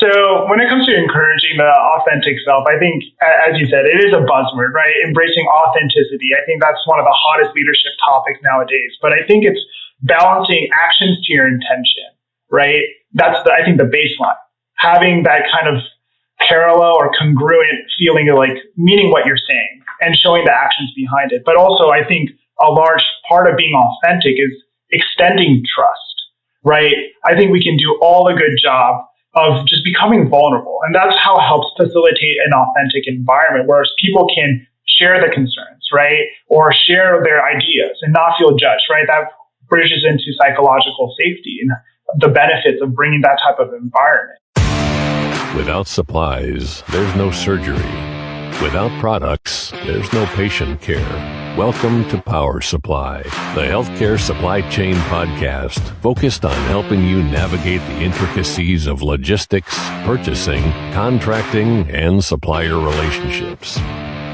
So when it comes to encouraging the authentic self, I think, as you said, it is a buzzword, right? Embracing authenticity. I think that's one of the hottest leadership topics nowadays. But I think it's balancing actions to your intention, right? That's, I think, the baseline. Having that kind of parallel or congruent feeling of like meaning what you're saying and showing the actions behind it. But also, I think a large part of being authentic is extending trust, right? I think we can do all a good job of just becoming vulnerable. And that's how it helps facilitate an authentic environment where people can share the concerns, right? Or share their ideas and not feel judged, right? That bridges into psychological safety and the benefits of bringing that type of environment. Without supplies, there's no surgery. Without products, there's no patient care. Welcome to Power Supply, the healthcare supply chain podcast focused on helping you navigate the intricacies of logistics, purchasing, contracting, and supplier relationships.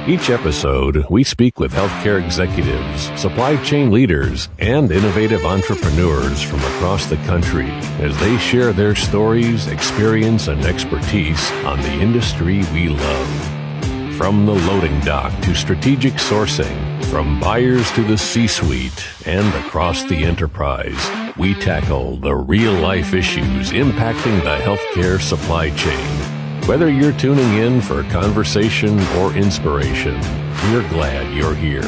Each episode, we speak with healthcare executives, supply chain leaders, and innovative entrepreneurs from across the country as they share their stories, experience, and expertise on the industry we love. From the loading dock to strategic sourcing, from buyers to the C-suite and across the enterprise, we tackle the real-life issues impacting the healthcare supply chain. Whether you're tuning in for conversation or inspiration, we're glad you're here.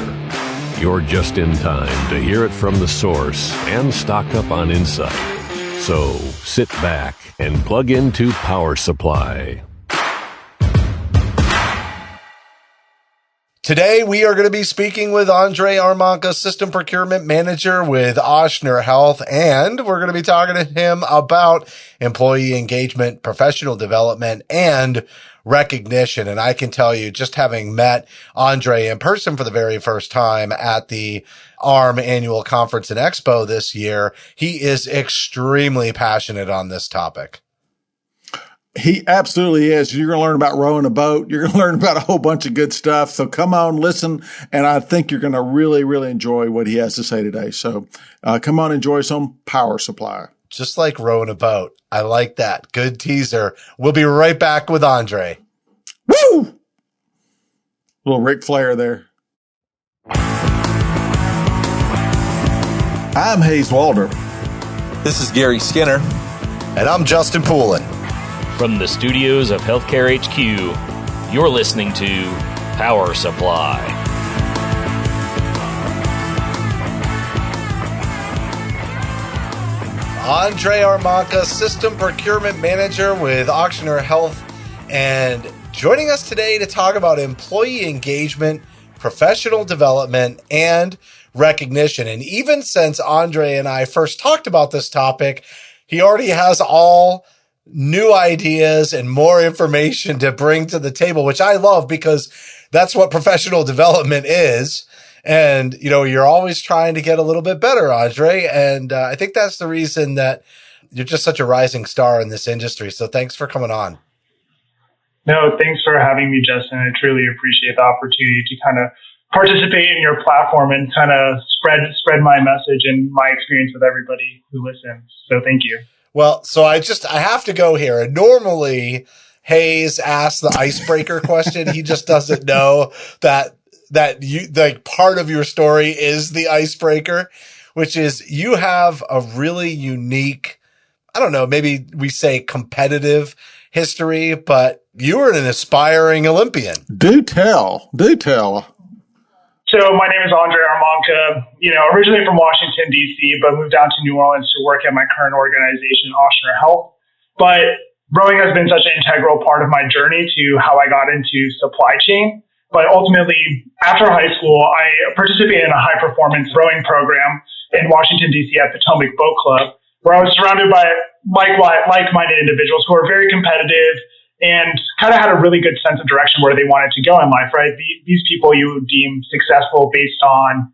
You're just in time to hear it from the source and stock up on insight. So sit back and plug into Power Supply. Today, we are going to be speaking with Andrei Armanca, System Procurement Manager with Ochsner Health, and we're going to be talking to him about employee engagement, professional development, and recognition. And I can tell you, just having met Andrei in person for the very first time at the ARM annual conference and expo this year, he is extremely passionate on this topic. He absolutely is. You're going to learn about rowing a boat. You're going to learn about a whole bunch of good stuff. So come on, listen. And I think you're going to really, really enjoy what he has to say today. So come on, enjoy some Power Supply. Just like rowing a boat. I like that. Good teaser. We'll be right back with Andrei. Woo! Little Ric Flair there. I'm Hayes Walder. This is Gary Skinner. And I'm Justin Poulin. From the studios of Healthcare HQ, you're listening to Power Supply. Andrei Armanca, System Procurement Manager with Ochsner Health, and joining us today to talk about employee engagement, professional development, and recognition. And even since Andrei and I first talked about this topic, he already has all new ideas and more information to bring to the table, which I love because that's what professional development is. And, you know, you're always trying to get a little bit better, Andrei. And I think that's the reason that you're just such a rising star in this industry. So thanks for coming on. No, thanks for having me, Justin. I truly appreciate the opportunity to kind of participate in your platform and kind of spread my message and my experience with everybody who listens. So thank you. Well, so I have to go here. And normally Hayes asks the icebreaker question. He just doesn't know that you, like, part of your story is the icebreaker, which is you have a really unique, I don't know, maybe we say competitive history, but you were an aspiring Olympian. Do tell. So my name is Andrei Armanca, originally from Washington, D.C., but moved down to New Orleans to work at my current organization, Ochsner Health. But rowing has been such an integral part of my journey to how I got into supply chain. But ultimately, after high school, I participated in a high-performance rowing program in Washington, D.C. at Potomac Boat Club, where I was surrounded by like-minded individuals who are very competitive and kind of had a really good sense of direction where they wanted to go in life, right? These people you would deem successful based on,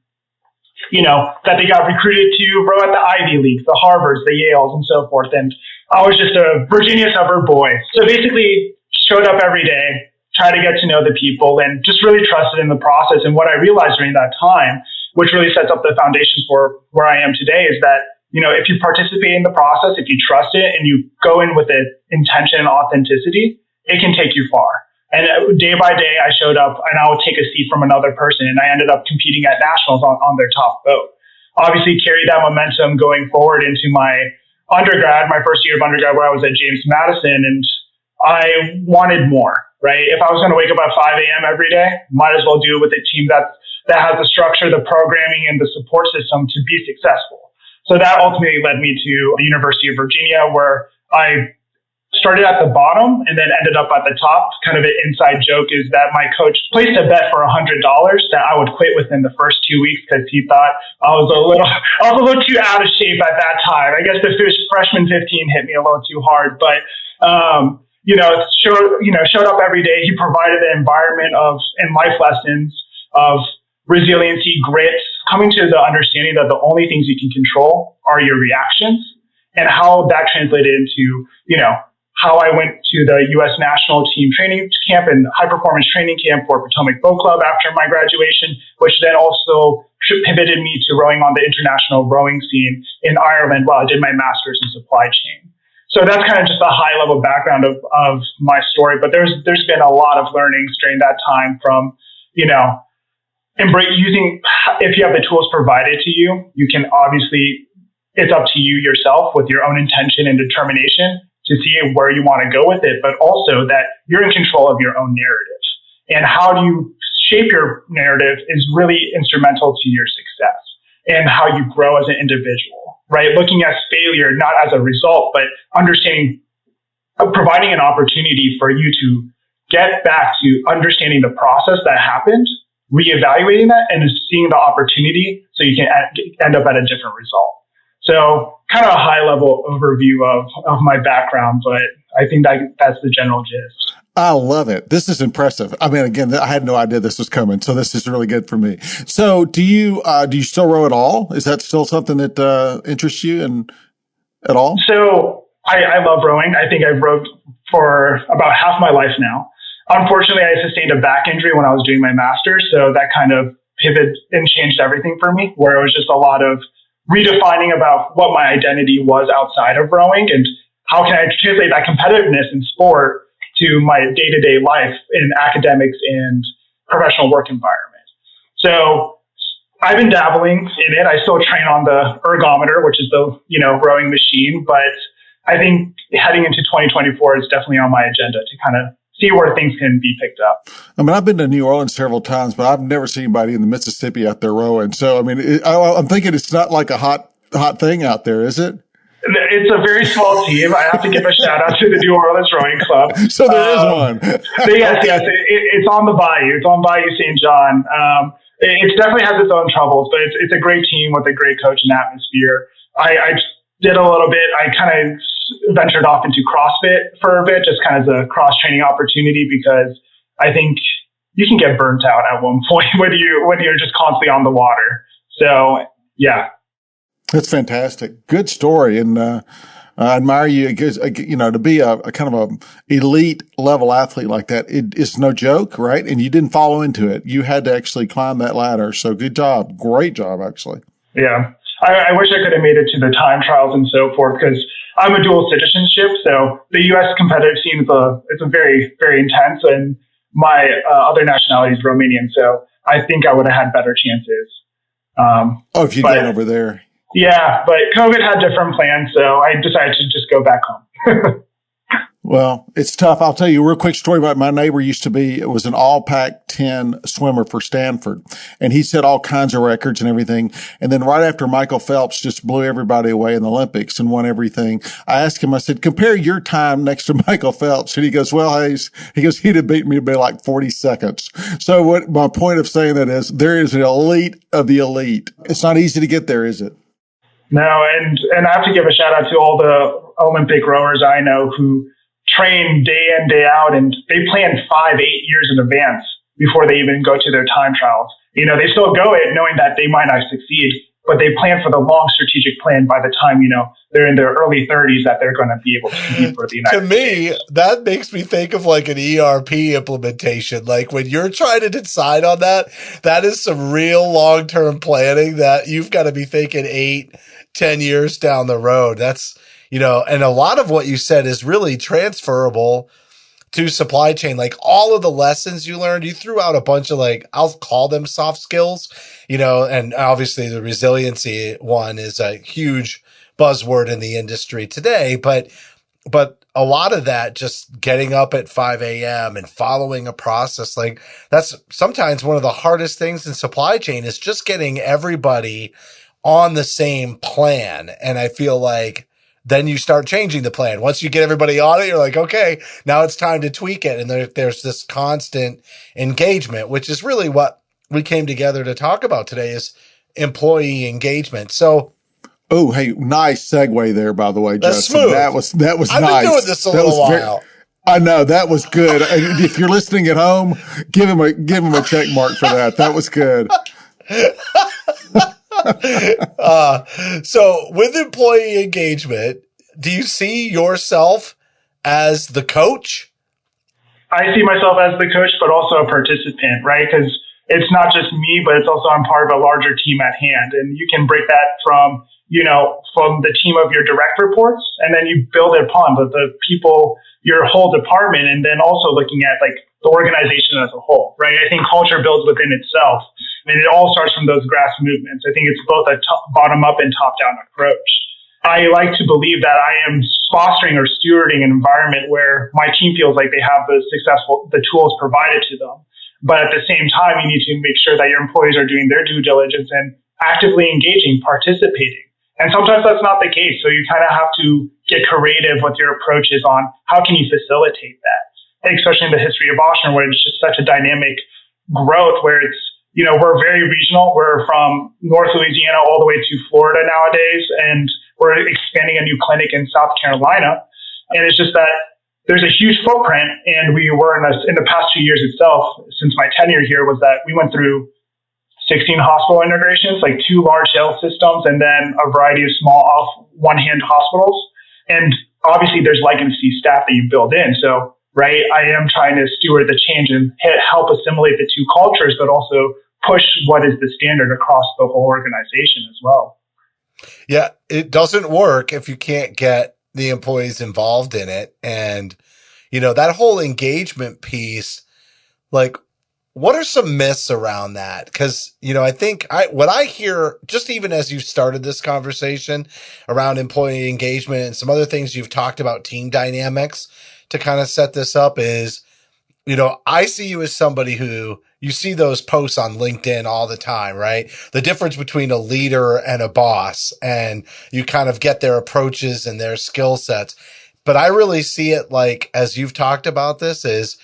that they got recruited to row at the Ivy Leagues, the Harvards, the Yales, and so forth. And I was just a Virginia suburb boy. So basically showed up every day, tried to get to know the people, and just really trusted in the process. And what I realized during that time, which really sets up the foundation for where I am today, is that if you participate in the process, if you trust it and you go in with the intention and authenticity, it can take you far. And day by day, I showed up and I would take a seat from another person, and I ended up competing at nationals on their top boat. Obviously, carried that momentum going forward into my undergrad, my first year of undergrad, where I was at James Madison, and I wanted more, right? If I was going to wake up at 5 a.m. every day, might as well do it with a team that has the structure, the programming, and the support system to be successful. So that ultimately led me to the University of Virginia, where I started at the bottom and then ended up at the top. Kind of an inside joke is that my coach placed a bet for $100 that I would quit within the first 2 weeks because he thought I was a little too out of shape at that time. I guess the freshman 15 hit me a little too hard, but showed up every day. He provided the environment and life lessons of resiliency, grit, coming to the understanding that the only things you can control are your reactions, and how that translated into, how I went to the U.S. national team training camp and high performance training camp for Potomac Boat Club after my graduation, which then also pivoted me to rowing on the international rowing scene in Ireland while I did my master's in supply chain. So that's kind of just a high level background of my story. But there's been a lot of learnings during that time from, using, if you have the tools provided to you, you can obviously, it's up to you yourself with your own intention and determination to see where you want to go with it, but also that you're in control of your own narrative. And how do you shape your narrative is really instrumental to your success and how you grow as an individual, right? Looking at failure not as a result, but understanding, providing an opportunity for you to get back to understanding the process that happened, reevaluating that, and seeing the opportunity so you can end up at a different result. So kind of a high level overview of my background, but I think that's the general gist. I love it. This is impressive. I mean, again, I had no idea this was coming, so this is really good for me. So do you still row at all? Is that still something that interests you at all? So I love rowing. I think I've rowed for about half my life now. Unfortunately, I sustained a back injury when I was doing my master's, so that kind of pivoted and changed everything for me, where it was just a lot of redefining about what my identity was outside of rowing and how can I translate that competitiveness in sport to my day-to-day life in academics and professional work environment. So I've been dabbling in it. I still train on the ergometer, which is the, rowing machine, but I think heading into 2024 is definitely on my agenda to kind of see where things can be picked up. I mean, I've been to New Orleans several times, but I've never seen anybody in the Mississippi out there rowing. So, I mean, I'm thinking it's not like a hot thing out there, is it? It's a very small team. I have to give a shout out to the New Orleans Rowing Club. So there is one. Yes. It's on the Bayou. It's on Bayou St. John. It definitely has its own troubles, but it's a great team with a great coach and atmosphere. I did a little bit. I kind of ventured off into CrossFit for a bit, just kind of as a cross training opportunity, because I think you can get burnt out at one point when you're just constantly on the water. So yeah. That's fantastic. Good story. And, I admire you because, to be a kind of a elite level athlete like that, it's no joke, right? And you didn't follow into it. You had to actually climb that ladder. So good job. Great job, actually. Yeah. I wish I could have made it to the time trials and so forth, because I'm a dual citizenship. So the U.S. competitive scene it's a very, very intense, and my other nationality is Romanian. So I think I would have had better chances. If you'd gone over there. Yeah, but COVID had different plans, so I decided to just go back home. Well, it's tough. I'll tell you a real quick story about my neighbor was an all Pac-10 swimmer for Stanford, and he set all kinds of records and everything. And then right after Michael Phelps just blew everybody away in the Olympics and won everything, I asked him, I said, compare your time next to Michael Phelps. And he goes, well, he'd have beat me by like 40 seconds. So what my point of saying that is, there is an elite of the elite. It's not easy to get there, is it? No, and I have to give a shout out to all the Olympic rowers I know who train day in, day out, and they plan 5-8 years in advance before they even go to their time trials. They still go it knowing that they might not succeed, but they plan for the long strategic plan by the time, they're in their early 30s that they're going to be able to compete for the United States. That makes me think of like an ERP implementation. Like when you're trying to decide on that, that is some real long-term planning that you've got to be thinking 8-10 years down the road. That's, and a lot of what you said is really transferable to supply chain. Like all of the lessons you learned, you threw out a bunch of like, I'll call them soft skills, and obviously the resiliency one is a huge buzzword in the industry today, but a lot of that, just getting up at 5 a.m. and following a process, like that's sometimes one of the hardest things in supply chain is just getting everybody on the same plan. And I feel like then you start changing the plan. Once you get everybody on it, you're like, okay, now it's time to tweak it. And there's this constant engagement, which is really what we came together to talk about today is employee engagement. So, oh, hey, nice segue there, by the way, that's Justin. Smooth. That was I've nice. been doing this a little while. I know that was good. If you're listening at home, give him a check mark for that. That was good. So with employee engagement, do you see yourself as the coach? I see myself as the coach, but also a participant, right? Because it's not just me, but it's also I'm part of a larger team at hand. And you can break that from the team of your direct reports, and then you build it upon the people, your whole department, and then also looking at like the organization as a whole, right? I think culture builds within itself, and it all starts from those grass movements. I think it's both a bottom up and top down approach. I like to believe that I am fostering or stewarding an environment where my team feels like they have the tools provided to them. But at the same time, you need to make sure that your employees are doing their due diligence and actively engaging, participating. And sometimes that's not the case. So you kind of have to get creative with your approaches on how can you facilitate that, especially in the history of Ochsner, where it's just such a dynamic growth where it's, we're very regional. We're from North Louisiana all the way to Florida nowadays, and we're expanding a new clinic in South Carolina. And it's just that there's a huge footprint, and we were in the past 2 years itself, since my tenure here, was that we went through 16 hospital integrations, like 2 large health systems, and then a variety of small one-hand hospitals. And obviously there's legacy staff that you build in. So, right, I am trying to steward the change and help assimilate the two cultures, but also push what is the standard across the whole organization as well. Yeah, it doesn't work if you can't get the employees involved in it. And, that whole engagement piece, like, what are some myths around that? Because, I think what I hear, just even as you started this conversation around employee engagement and some other things you've talked about, team dynamics, to kind of set this up is, I see you as somebody who, you see those posts on LinkedIn all the time, right? The difference between a leader and a boss, and you kind of get their approaches and their skill sets. But I really see it like, as you've talked about this, is,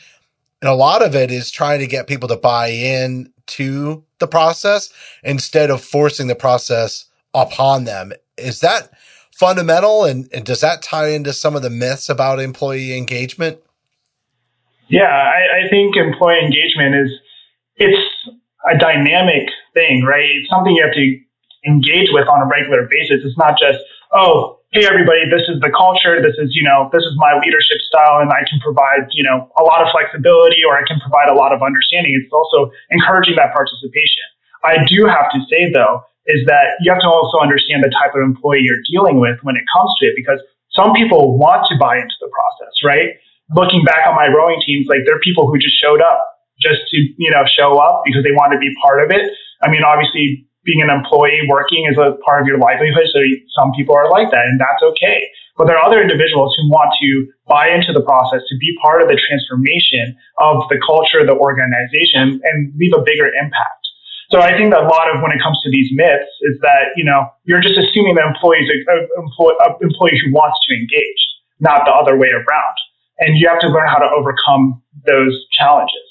and a lot of it is trying to get people to buy in to the process instead of forcing the process upon them. Is that fundamental? And does that tie into some of the myths about employee engagement? Yeah, I think employee engagement it's a dynamic thing, right? It's something you have to engage with on a regular basis. It's not just, oh, hey, everybody, this is the culture. This is my leadership style, and I can provide, a lot of flexibility, or I can provide a lot of understanding. It's also encouraging that participation. I do have to say, though, is that you have to also understand the type of employee you're dealing with when it comes to it, because some people want to buy into the process, right? Looking back on my rowing teams, like there are people who just showed up just to, show up because they want to be part of it. I mean, obviously, being an employee working is a part of your livelihood. So some people are like that, and that's okay. But there are other individuals who want to buy into the process, to be part of the transformation of the culture, the organization, and leave a bigger impact. So I think that a lot of when it comes to these myths is that, you're just assuming that employee who wants to engage, not the other way around. And you have to learn how to overcome those challenges.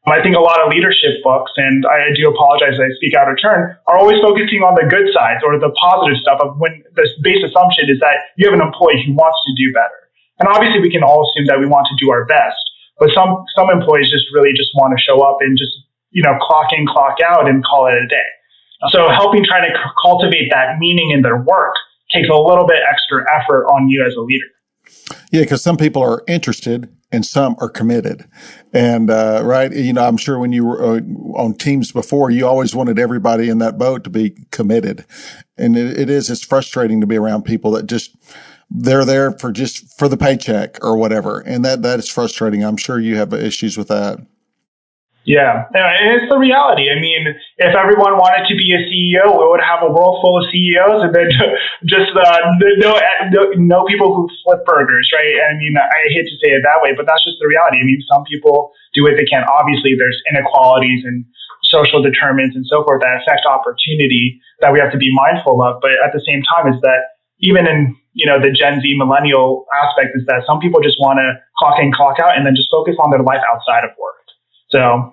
I think a lot of leadership books, and I do apologize I speak out of turn, are always focusing on the good sides or the positive stuff of when the base assumption is that you have an employee who wants to do better. And obviously we can all assume that we want to do our best, but some employees just really just want to show up and just, clock in, clock out and call it a day. So helping try to cultivate that meaning in their work takes a little bit extra effort on you as a leader. Yeah, because some people are interested and some are committed. And, right, I'm sure when you were on teams before, you always wanted everybody in that boat to be committed. And it's frustrating to be around people that they're there for the paycheck or whatever. And that is frustrating. I'm sure you have issues with that. Yeah, and it's the reality. I mean, if everyone wanted to be a CEO, we would have a world full of CEOs, and then just no people who flip burgers, right? I mean, I hate to say it that way, but that's just the reality. I mean, some people do what they can. Obviously, there's inequalities and social determinants and so forth that affect opportunity that we have to be mindful of. But at the same time, is that even in the Gen Z millennial aspect is that some people just want to clock in, clock out, and then just focus on their life outside of work. So.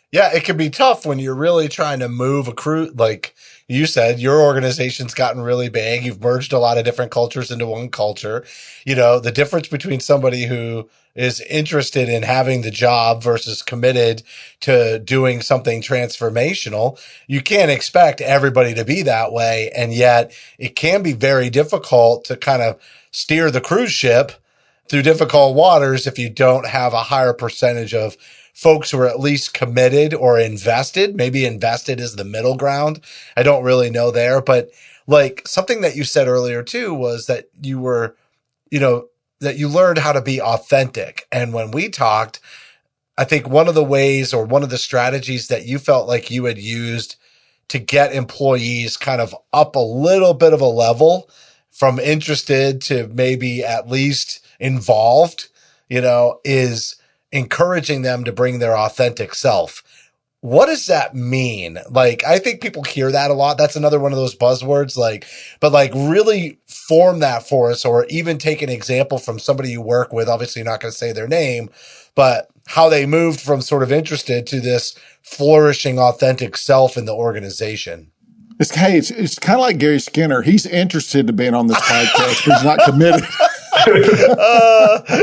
Yeah, it can be tough when you're really trying to move a crew. Like you said, your organization's gotten really big. You've merged a lot of different cultures into one culture. The difference between somebody who is interested in having the job versus committed to doing something transformational, you can't expect everybody to be that way. And yet it can be very difficult to kind of steer the cruise ship through difficult waters if you don't have a higher percentage of folks who are at least committed or invested. Maybe invested is the middle ground. I don't really know there, but like something that you said earlier too was that you were, that you learned how to be authentic. And when we talked, I think one of the ways or one of the strategies that you felt like you had used to get employees kind of up a little bit of a level from interested to maybe at least involved, is encouraging them to bring their authentic self. What does that mean? Like, I think people hear that a lot. That's another one of those buzzwords, but really form that for us, or even take an example from somebody you work with. Obviously, you're not going to say their name, but how they moved from sort of interested to this flourishing authentic self in the organization. It's kind of like Gary Skinner. He's interested in being on this podcast, but he's not committed.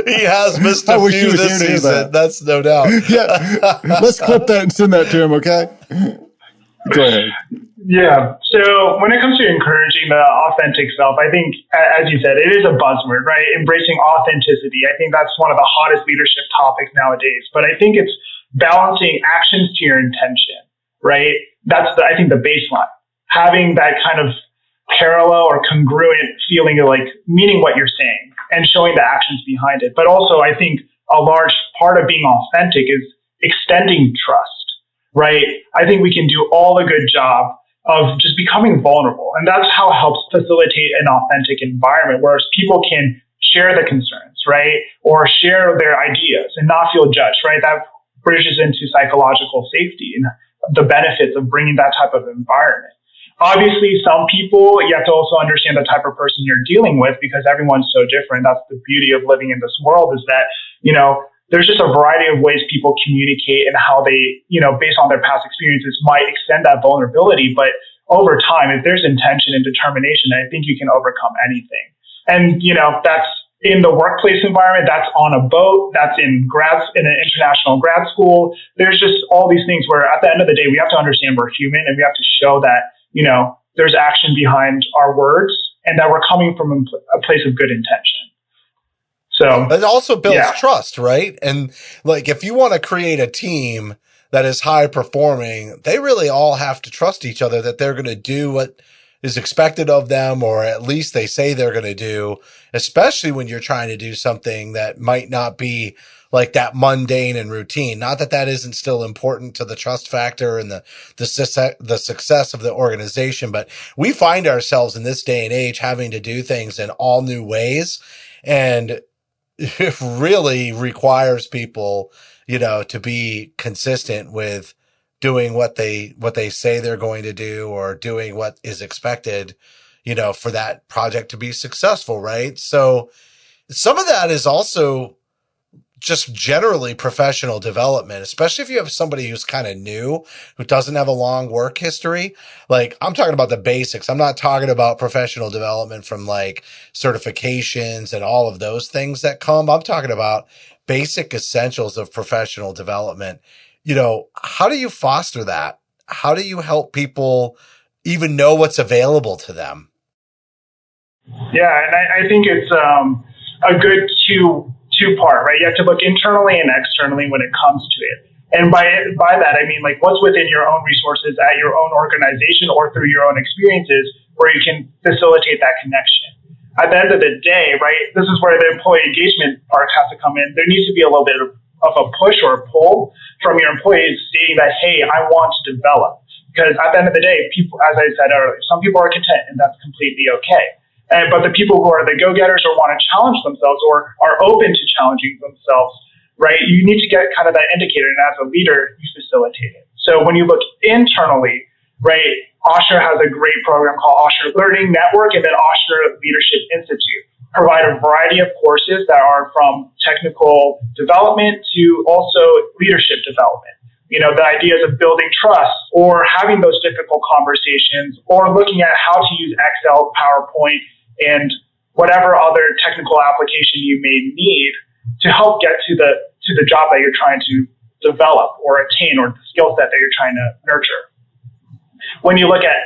He has missed a few this season. That's no doubt. Yeah. Let's clip that and send that to him, okay? Go ahead. Yeah. So when it comes to encouraging the authentic self, I think, as you said, it is a buzzword, right? Embracing authenticity. I think that's one of the hottest leadership topics nowadays. But I think it's balancing actions to your intention, right? That's, I think, the baseline. Having that kind of parallel or congruent feeling of like meaning what you're saying and showing the actions behind it. But also, I think a large part of being authentic is extending trust, right? I think we can do all a good job of just becoming vulnerable. And that's how it helps facilitate an authentic environment where people can share the concerns, right? Or share their ideas and not feel judged, right? That bridges into psychological safety and the benefits of bringing that type of environment. Obviously, some people, you have to also understand the type of person you're dealing with because everyone's so different. That's the beauty of living in this world is that, there's just a variety of ways people communicate and how they, based on their past experiences might extend that vulnerability. But over time, if there's intention and determination, I think you can overcome anything. And, that's in the workplace environment, that's on a boat, that's in an international grad school. There's just all these things where at the end of the day, we have to understand we're human and we have to show that, there's action behind our words and that we're coming from a place of good intention. So it also builds trust, right? And like, if you want to create a team that is high performing, they really all have to trust each other that they're going to do what is expected of them, or at least they say they're going to do, especially when you're trying to do something that might not be like that mundane and routine. Not that that isn't still important to the trust factor and the success of the organization, but we find ourselves in this day and age having to do things in all new ways. And it really requires people, to be consistent with doing what they say they're going to do or doing what is expected, for that project to be successful. Right. So some of that is also just generally professional development, especially if you have somebody who's kind of new, who doesn't have a long work history. Like, I'm talking about the basics. I'm not talking about professional development from like certifications and all of those things that come. I'm talking about basic essentials of professional development. How do you foster that? How do you help people even know what's available to them. Yeah, and I think it's a good two-part, right? You have to look internally and externally when it comes to it. And by that, I mean, like, what's within your own resources at your own organization or through your own experiences where you can facilitate that connection. At the end of the day, right, this is where the employee engagement part has to come in. There needs to be a little bit of a push or a pull from your employees stating that, hey, I want to develop. Because at the end of the day, people, as I said earlier, some people are content and that's completely okay. But the people who are the go-getters or want to challenge themselves or are open to challenging themselves, right, you need to get kind of that indicator, and as a leader, you facilitate it. So when you look internally, right, Ochsner has a great program called Ochsner Learning Network and then Ochsner Leadership Institute. Provide a variety of courses that are from technical development to also leadership development. You know, the ideas of building trust or having those difficult conversations or looking at how to use Excel, PowerPoint, and whatever other technical application you may need to help get to the job that you're trying to develop or attain or the skill set that you're trying to nurture. When you look at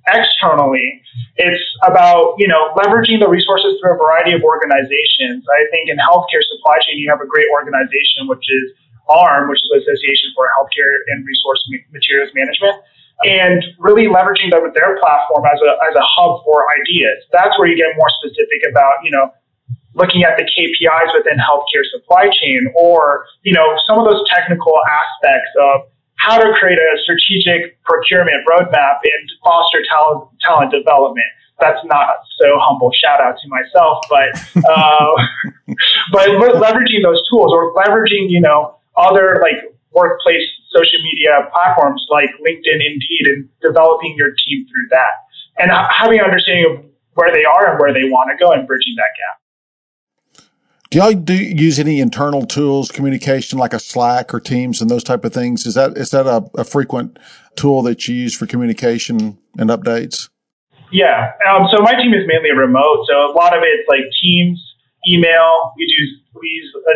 externally, it's about, you know, leveraging the resources through a variety of organizations. I think in healthcare supply chain, you have a great organization, which is ARM, which is the Association for Healthcare and Resource Materials Management, and really leveraging their platform as a hub for ideas. That's where you get more specific about, you know, looking at the KPIs within healthcare supply chain or, you know, some of those technical aspects of how to create a strategic procurement roadmap and foster talent development. That's not so humble shout out to myself, but leveraging those tools or leveraging, you know, other like workplace social media platforms like LinkedIn, Indeed, and developing your team through that and having an understanding of where they are and where they want to go and bridging that gap. Do y'all use any internal tools, communication like a Slack or Teams and those type of things? Is that a frequent tool that you use for communication and updates? Yeah. So my team is mainly remote. So a lot of it's like Teams, email. We use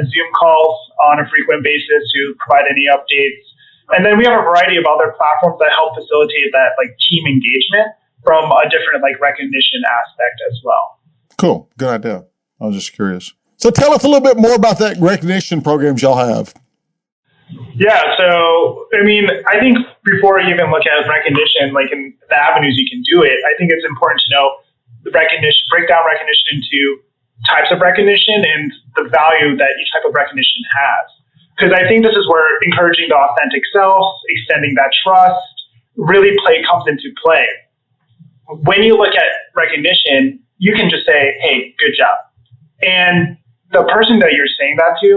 Zoom calls on a frequent basis to provide any updates. And then we have a variety of other platforms that help facilitate that like team engagement from a different like recognition aspect as well. Cool. Good idea. I was just curious. So tell us a little bit more about that recognition programs y'all have. Yeah, so, I mean, I think before you even look at recognition, like in the avenues you can do it, I think it's important to know the recognition, break down recognition into types of recognition and the value that each type of recognition has. Because I think this is where encouraging the authentic self, extending that trust, really comes into play. When you look at recognition, you can just say, hey, good job. And the person that you're saying that to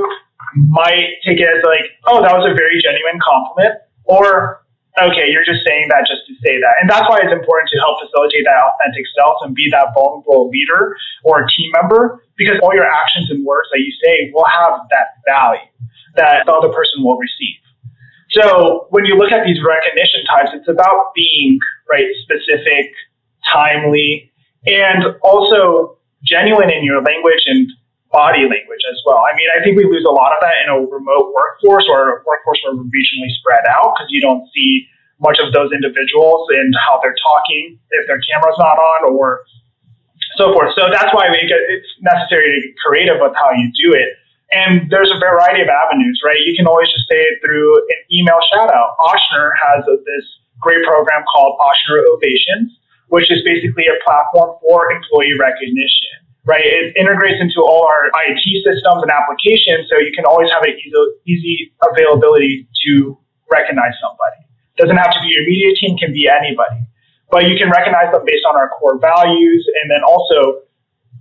might take it as like, oh, that was a very genuine compliment, or, okay, you're just saying that just to say that. And that's why it's important to help facilitate that authentic self and be that vulnerable leader or a team member, because all your actions and words that you say will have that value that the other person will receive. So when you look at these recognition types, it's about being right, specific, timely, and also genuine in your language and body language as well. I mean, I think we lose a lot of that in a remote workforce or a workforce where we're regionally spread out because you don't see much of those individuals and how they're talking if their camera's not on or so forth. So that's why it's necessary to be creative with how you do it. And there's a variety of avenues, right? You can always just say it through an email shout out. Ochsner has this great program called Ochsner Ovations, which is basically a platform for employee recognition. Right, it integrates into all our IT systems and applications, so you can always have an easy availability to recognize somebody. Doesn't have to be your immediate team, can be anybody. But you can recognize them based on our core values, and then also,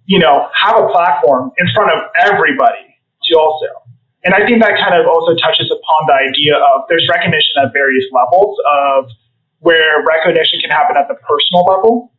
you know, have a platform in front of everybody to also. And I think that kind of also touches upon the idea of there's recognition at various levels of where recognition can happen at the personal level,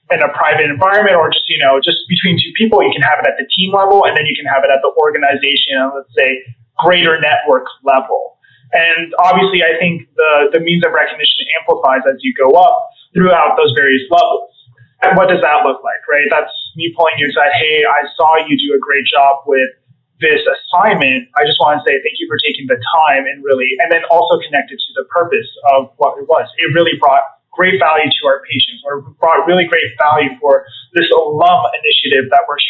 in a private environment, or just, you know, just between two people. You can have it at the team level, and then you can have it at the organization, let's say, greater network level. And obviously, I think the means of recognition amplifies as you go up throughout those various levels. And what does that look like, right? That's me pulling you aside, hey, I saw you do a great job with this assignment. I just want to say thank you for taking the time and then also connected to the purpose of what it was. It really brought great value to our patients, or we brought really great value for this alum initiative that we're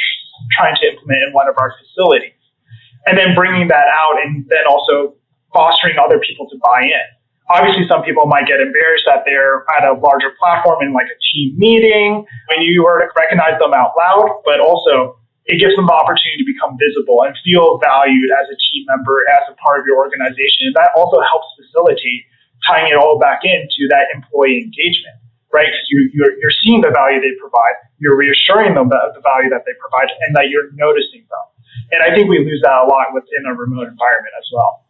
trying to implement in one of our facilities. And then bringing that out and then also fostering other people to buy in. Obviously, some people might get embarrassed that they're at a larger platform in like a team meeting when you were to recognize them out loud, but also it gives them the opportunity to become visible and feel valued as a team member, as a part of your organization. And that also helps facilitate tying it all back into that employee engagement, right? Because you're seeing the value they provide, you're reassuring them the value that they provide, and that you're noticing them. And I think we lose that a lot within a remote environment as well.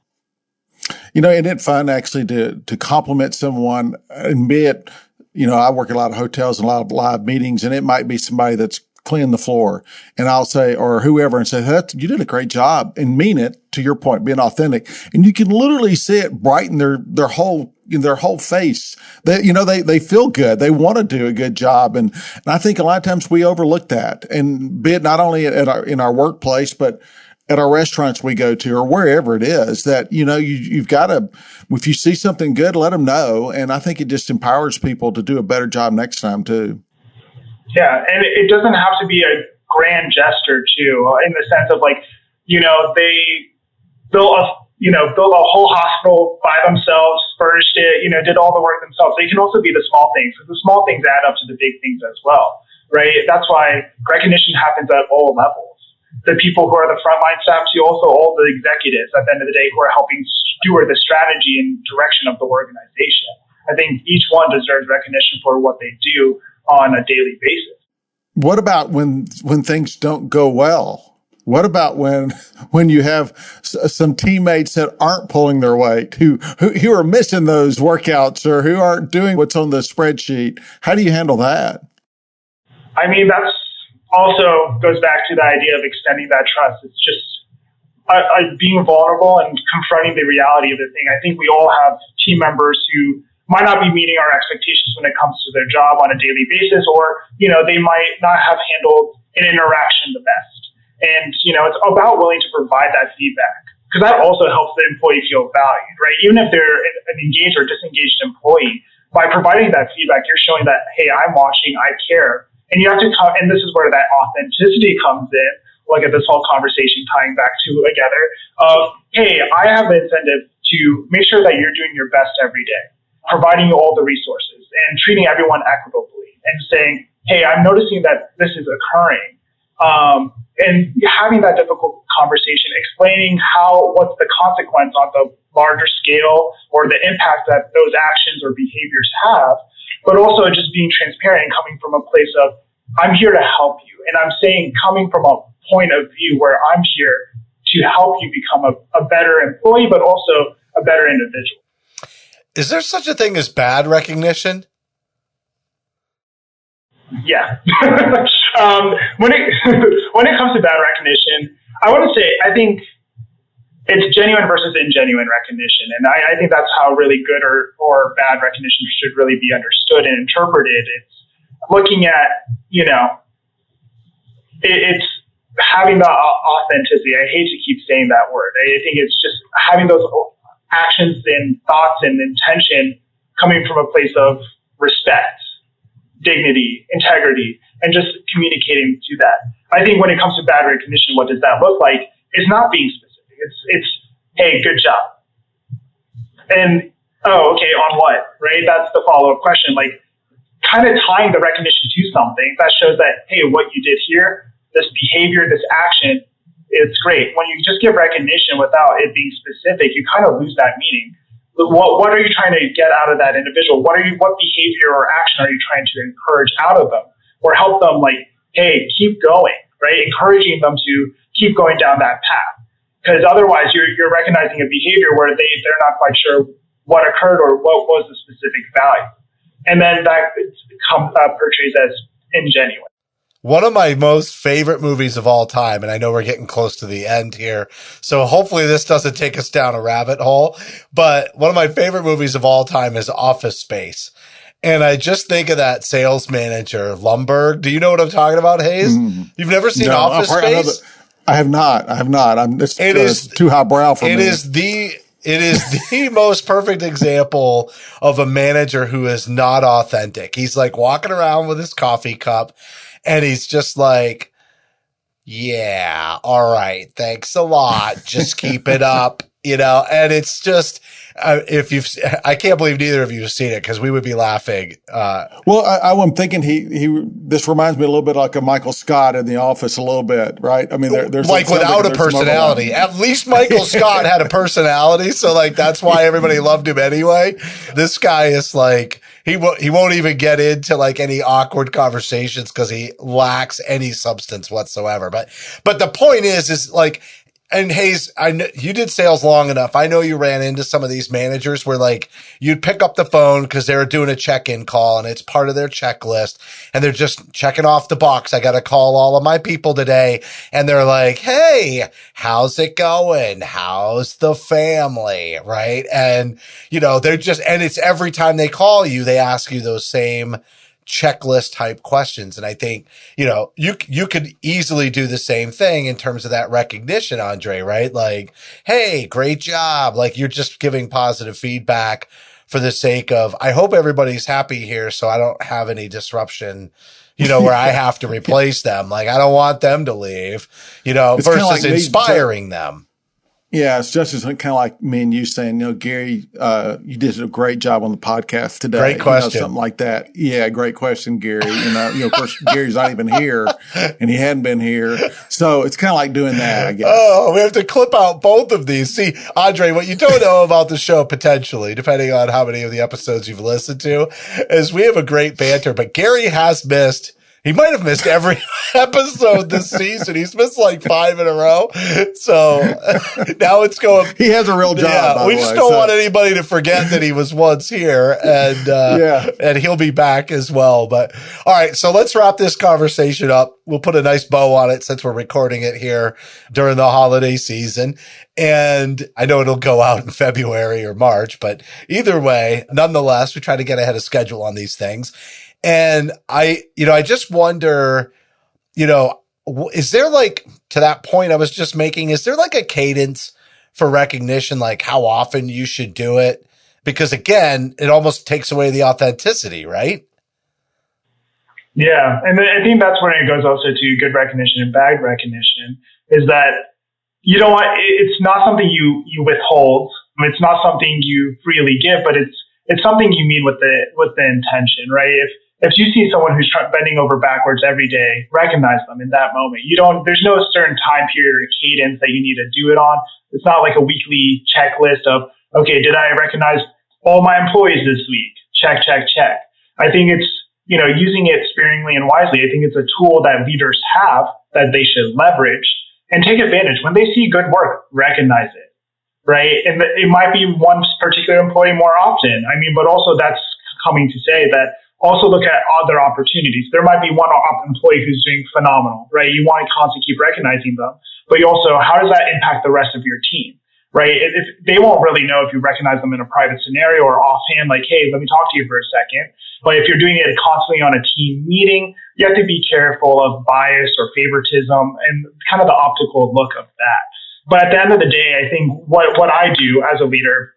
Isn't it fun actually to compliment someone, and be it, I work at a lot of hotels and a lot of live meetings, and it might be somebody that's cleaning the floor, and I'll say, or whoever, and say, you did a great job, and mean it, to your point, being authentic. And you can literally see it brighten their whole face. They feel good. They want to do a good job. And I think a lot of times we overlook that, and be it not only in our workplace, but at our restaurants we go to, or wherever it is, that, you've got to, if you see something good, let them know. And I think it just empowers people to do a better job next time too. Yeah. And it doesn't have to be a grand gesture too, in the sense of like, they built a whole hospital by themselves, furnished it, did all the work themselves. They can also be the small things. The small things add up to the big things as well, right? That's why recognition happens at all levels. The people who are the frontline staff to also all the executives at the end of the day who are helping steward the strategy and direction of the organization. I think each one deserves recognition for what they do on a daily basis. What about when things don't go well? What about when you have some teammates that aren't pulling their weight, who are missing those workouts, or who aren't doing what's on the spreadsheet? How do you handle that? I mean, that's also goes back to the idea of extending that trust. It's just being vulnerable and confronting the reality of the thing. I think we all have team members who might not be meeting our expectations when it comes to their job on a daily basis, or, they might not have handled an interaction the best. And, it's about willing to provide that feedback, because that also helps the employee feel valued, right? Even if they're an engaged or disengaged employee, by providing that feedback, you're showing that, hey, I'm watching, I care. And you have to come, and this is where that authenticity comes in. Look at this whole conversation tying back together of, hey, I have the incentive to make sure that you're doing your best every day, providing you all the resources and treating everyone equitably, and saying, hey, I'm noticing that this is occurring. And having that difficult conversation, explaining what's the consequence on the larger scale, or the impact that those actions or behaviors have, but also just being transparent and coming from a place of, I'm here to help you. And I'm saying, coming from a point of view where I'm here to help you become a better employee, but also a better individual. Is there such a thing as bad recognition? Yeah. When it comes to bad recognition, I want to say, I think it's genuine versus ingenuine recognition. And I think that's how really good or bad recognition should really be understood and interpreted. It's looking at, it's having the authenticity. I hate to keep saying that word. I think it's just having those actions and thoughts and intention coming from a place of respect, dignity, integrity, and just communicating to that. I think when it comes to bad recognition, what does that look like? It's not being specific. It's hey, good job. And, oh, okay, on what, right? That's the follow-up question. Like, kind of tying the recognition to something that shows that, hey, what you did here, this behavior, this action, it's great. When you just give recognition without it being specific, you kind of lose that meaning. What are you trying to get out of that individual? What behavior or action are you trying to encourage out of them? Or help them, like, hey, keep going, right? Encouraging them to keep going down that path. Because otherwise you're recognizing a behavior where they're not quite sure what occurred or what was the specific value. And then that portrays as ingenuine. One of my most favorite movies of all time, and I know we're getting close to the end here, so hopefully this doesn't take us down a rabbit hole, but one of my favorite movies of all time is Office Space. And I just think of that sales manager, Lumbergh. Do you know what I'm talking about, Hayes? You've never seen Office Space? I have not. It's too highbrow for me. It It is the most perfect example of a manager who is not authentic. He's like walking around with his coffee cup and he's just like, yeah, all right, thanks a lot. Just keep it up, and it's just, I can't believe neither of you have seen it because we would be laughing. Well, I'm thinking this reminds me a little bit like a Michael Scott in The Office a little bit, right? I mean, there's like without a personality. At least Michael Scott had a personality, so like that's why everybody loved him anyway. This guy is like he won't even get into like any awkward conversations because he lacks any substance whatsoever. But the point is like. And Hayes, I know you did sales long enough. I know you ran into some of these managers where like you'd pick up the phone because they were doing a check-in call and it's part of their checklist and they're just checking off the box. I got to call all of my people today. And they're like, hey, how's it going? How's the family? Right. And they're just, and it's every time they call you, they ask you those same checklist type questions. And I think, you could easily do the same thing in terms of that recognition, Andre, right? Like, hey, great job. Like you're just giving positive feedback for the sake of, I hope everybody's happy here so I don't have any disruption, where I have to replace them. Like I don't want them to leave, versus like inspiring them. Yeah, it's just kind of like me and you saying, Gary, you did a great job on the podcast today. Great question. Something like that. Yeah, great question, Gary. Of course, Gary's not even here, and he hadn't been here. So it's kind of like doing that, I guess. Oh, we have to clip out both of these. See, Andre, what you don't know about the show potentially, depending on how many of the episodes you've listened to, is we have a great banter, but Gary has missed. He might have missed every episode this season. He's missed like 5 in a row. So now it's going. He has a real job. Yeah, we just don't want anybody to forget that he was once here, and he'll be back as well. But all right, so let's wrap this conversation up. We'll put a nice bow on it since we're recording it here during the holiday season. And I know it'll go out in February or March, but either way, nonetheless, we try to get ahead of schedule on these things. And I just wonder, is there like, to that point I was just making, is there like a cadence for recognition, like how often you should do it? Because again, it almost takes away the authenticity, right? Yeah. And I think that's when it goes also to good recognition and bad recognition, is that it's not something you withhold. It's not something you freely give, but it's something you mean with the intention, right? If you see someone who's bending over backwards every day, recognize them in that moment. There's no certain time period or cadence that you need to do it on. It's not like a weekly checklist of, okay, did I recognize all my employees this week? Check, check, check. I think it's, using it sparingly and wisely. I think it's a tool that leaders have that they should leverage and take advantage. When they see good work, recognize it, right? And it might be one particular employee more often. But also that's coming to say that also look at other opportunities. There might be one employee who's doing phenomenal, right? You want to constantly keep recognizing them, but you also, how does that impact the rest of your team, right? If they won't really know if you recognize them in a private scenario or offhand, like, hey, let me talk to you for a second. But if you're doing it constantly on a team meeting, you have to be careful of bias or favoritism and kind of the optical look of that. But at the end of the day, I think what I do as a leader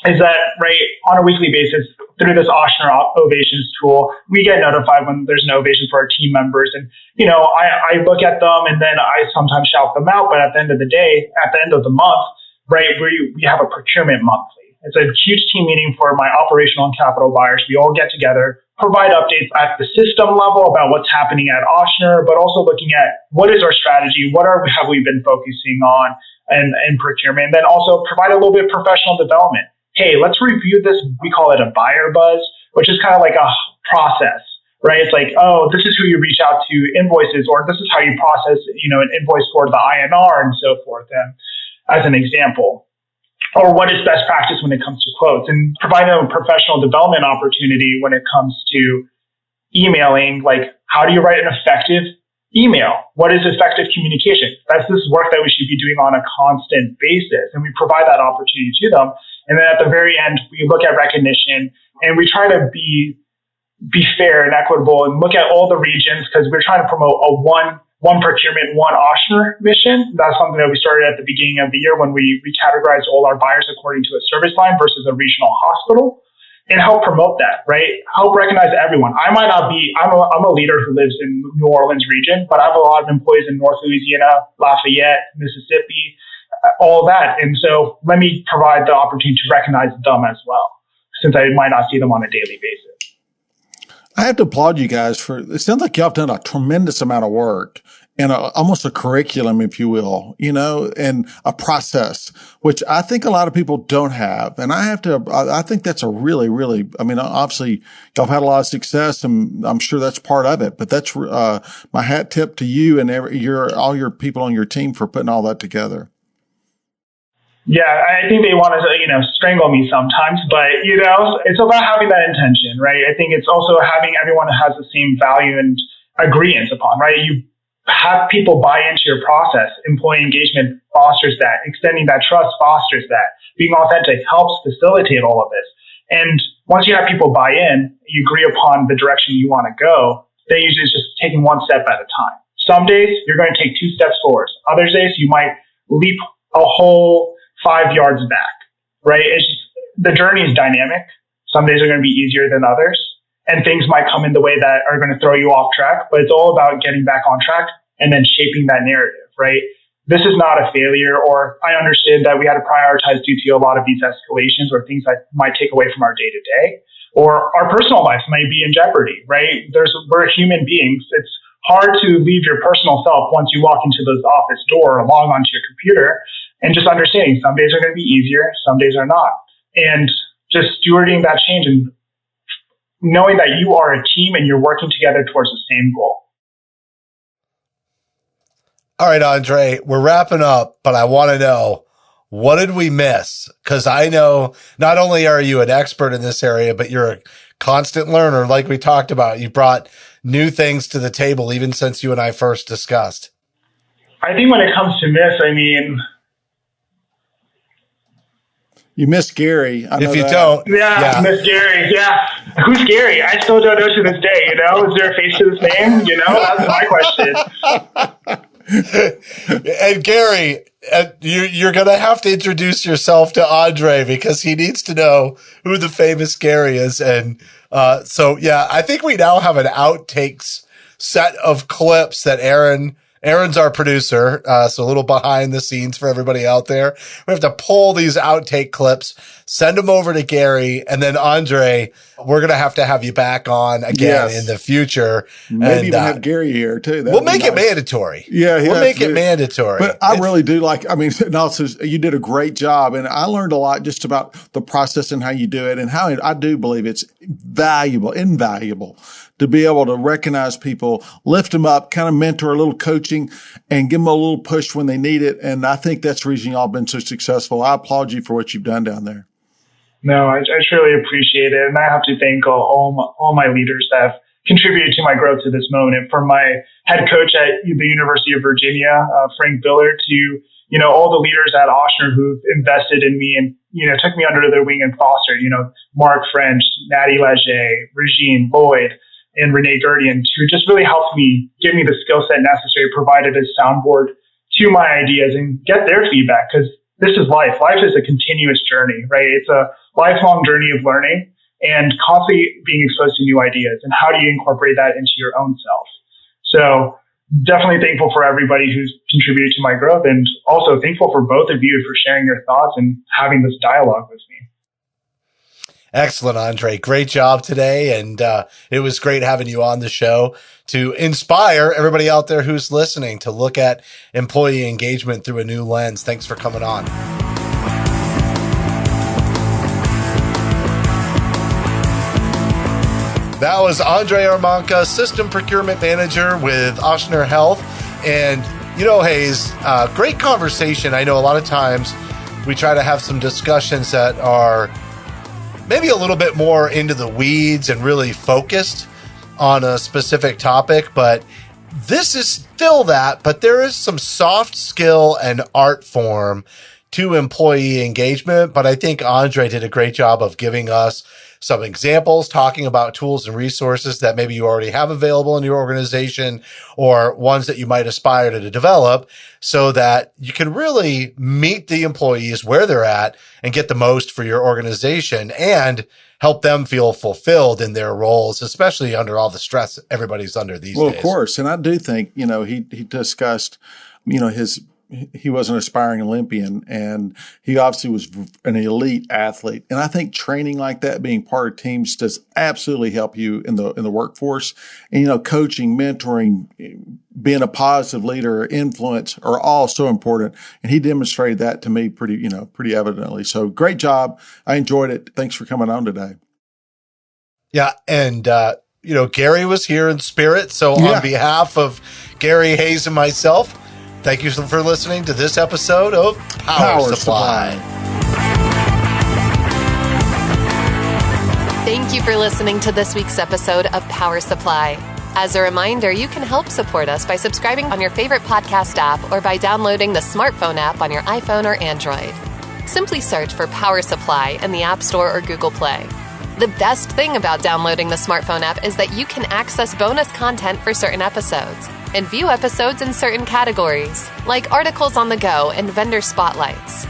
is that, right, on a weekly basis, through this Ochsner Ovations tool, we get notified when there's an ovation for our team members. And, I look at them and then I sometimes shout them out. But at the end of the day, at the end of the month, right, we have a procurement monthly. It's a huge team meeting for my operational and capital buyers. We all get together, provide updates at the system level about what's happening at Ochsner, but also looking at what is our strategy, have we been focusing on in procurement, and then also provide a little bit of professional development. Hey, let's review this. We call it a buyer buzz, which is kind of like a process, right? It's like, oh, this is who you reach out to invoices, or this is how you process, an invoice for the INR and so forth, as an example. Or what is best practice when it comes to quotes, and providing a professional development opportunity when it comes to emailing, like how do you write an effective email? What is effective communication? That's this work that we should be doing on a constant basis, and we provide that opportunity to them. And then at the very end, we look at recognition and we try to be fair and equitable and look at all the regions, because we're trying to promote a one one procurement, one Ochsner mission. That's something that we started at the beginning of the year when we categorized all our buyers according to a service line versus a regional hospital, and help promote that, right? Help recognize everyone. I'm a leader who lives in New Orleans region, but I have a lot of employees in North Louisiana, Lafayette, Mississippi, all that. And so let me provide the opportunity to recognize them as well, since I might not see them on a daily basis. I have to applaud you guys for, it sounds like y'all have done a tremendous amount of work and almost a curriculum, if you will, and a process, which I think a lot of people don't have. And I think that's a really, really, obviously y'all have had a lot of success and I'm sure that's part of it, but that's, my hat tip to you and all your people on your team for putting all that together. Yeah, I think they want to, strangle me sometimes, but, it's about having that intention, right? I think it's also having everyone that has the same value and agreement upon, right? You have people buy into your process. Employee engagement fosters that. Extending that trust fosters that. Being authentic helps facilitate all of this. And once you have people buy in, you agree upon the direction you want to go, then usually it's just taking one step at a time. Some days you're going to take 2 steps forward. Other days you might leap a whole 5 yards back, right? It's just, the journey is dynamic. Some days are going to be easier than others, and things might come in the way that are going to throw you off track, but it's all about getting back on track and then shaping that narrative, right? This is not a failure, or I understand that we had to prioritize due to a lot of these escalations or things that might take away from our day to day, or our personal life might be in jeopardy, right? We're human beings. It's hard to leave your personal self once you walk into the office door or log onto your computer, and just understanding some days are going to be easier, some days are not. And just stewarding that change and knowing that you are a team and you're working together towards the same goal. All right, Andrei, we're wrapping up, but I want to know, what did we miss? Because I know not only are you an expert in this area, but you're a constant learner. Like we talked about, you brought new things to the table, even since you and I first discussed. I think when it comes to miss, you miss Gary. If you don't. Yeah, miss Gary. Yeah. Who's Gary? I still don't know to this day, Is there a face to this name? That's my question. And Gary, you're going to have to introduce yourself to Andrei because he needs to know who the famous Gary is. And I think we now have an outtakes set of clips that Aaron's our producer, so a little behind the scenes for everybody out there. We have to pull these outtake clips, send them over to Gary, and then Andrei, we're going to have you back on again in the future. Maybe even have Gary here too. We'll make it mandatory. Yeah, we'll make it mandatory. But I really do you did a great job, and I learned a lot just about the process and how you do it, and how I do believe it's invaluable to be able to recognize people, lift them up, kind of mentor, a little coaching, and give them a little push when they need it. And I think that's the reason y'all been so successful. I applaud you for what you've done down there. No, I truly appreciate it. And I have to thank all my leaders that have contributed to my growth to this moment. And from my head coach at the University of Virginia, Frank Billard, to, all the leaders at Ochsner who've invested in me and, took me under their wing and fostered, Mark French, Natty Leger, Regine Lloyd, and Renee Gurdian, who just really helped me, give me the skill set necessary, provided a soundboard to my ideas and get their feedback, because this is life. Life is a continuous journey, right? It's a lifelong journey of learning and constantly being exposed to new ideas. And how do you incorporate that into your own self? So definitely thankful for everybody who's contributed to my growth, and also thankful for both of you for sharing your thoughts and having this dialogue with me. Excellent, Andrei. Great job today. And it was great having you on the show to inspire everybody out there who's listening to look at employee engagement through a new lens. Thanks for coming on. That was Andrei Armanca, System Procurement Manager with Ochsner Health. And, Hayes, great conversation. I know a lot of times we try to have some discussions that are maybe a little bit more into the weeds and really focused on a specific topic, but this is still that, but there is some soft skill and art form to employee engagement, but I think Andrei did a great job of giving us some examples, talking about tools and resources that maybe you already have available in your organization or ones that you might aspire to develop so that you can really meet the employees where they're at and get the most for your organization and help them feel fulfilled in their roles, especially under all the stress everybody's under these days. Well, of course. And I do think, he discussed, he was an aspiring Olympian and he obviously was an elite athlete. And I think training like that, being part of teams, does absolutely help you in the workforce. And, coaching, mentoring, being a positive leader, influence are all so important. And he demonstrated that to me pretty evidently. So great job. I enjoyed it. Thanks for coming on today. Yeah. And, Gary was here in spirit. So on behalf of Gary Hayes and myself, thank you for listening to this episode of Power Supply. Thank you for listening to this week's episode of Power Supply. As a reminder, you can help support us by subscribing on your favorite podcast app or by downloading the smartphone app on your iPhone or Android. Simply search for Power Supply in the App Store or Google Play. The best thing about downloading the smartphone app is that you can access bonus content for certain episodes and view episodes in certain categories, like articles on the go and vendor spotlights.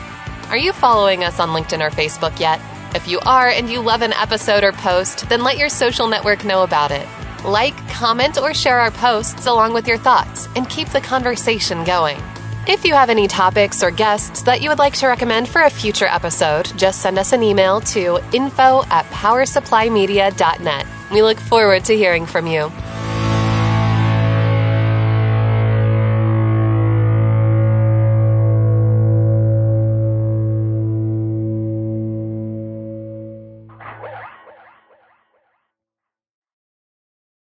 Are you following us on LinkedIn or Facebook yet? If you are and you love an episode or post, then let your social network know about it. Like, comment, or share our posts along with your thoughts and keep the conversation going. If you have any topics or guests that you would like to recommend for a future episode, just send us an email to info@powersupplymedia.net. We look forward to hearing from you.